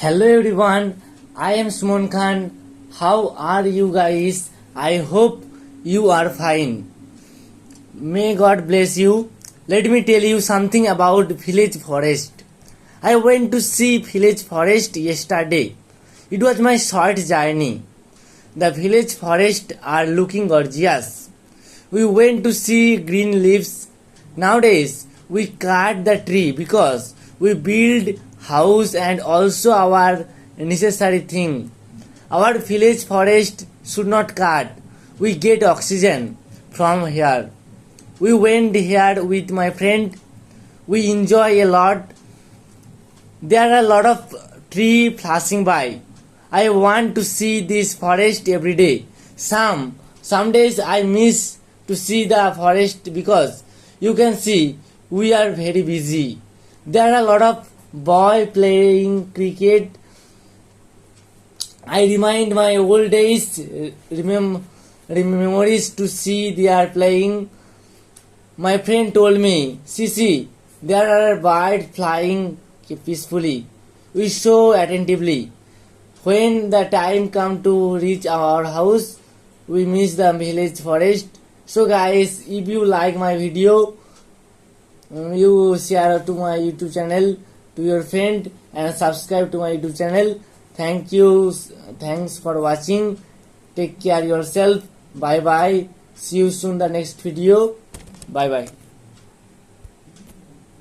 Hello everyone, I am Sumon Khan. How are you guys? I hope you are fine. May God bless you. Let me tell you something about village forest. I went to see village forest yesterday. It was my short journey. The village forest are looking gorgeous. We went to see green leaves. Nowadays, we cut the tree because we build house and also our necessary thing. Our village forest should not cut. We get oxygen from here. We went here with my friend. We enjoy a lot. There are a lot of tree flashing by. I want to see this forest every day. Some days I miss to see the forest because you can see we are very busy. There are a lot of boy playing cricket. I remind my old days, memories to see they are playing. My friend told me, see, there are birds flying peacefully. We show attentively. When the time come to reach our house, we miss the village forest. So guys, if you like my video, you share to my YouTube channel, to your friend, and subscribe to my YouTube channel. Thank you. Thanks for watching. Take care yourself. Bye bye. See you soon the next video. Bye bye.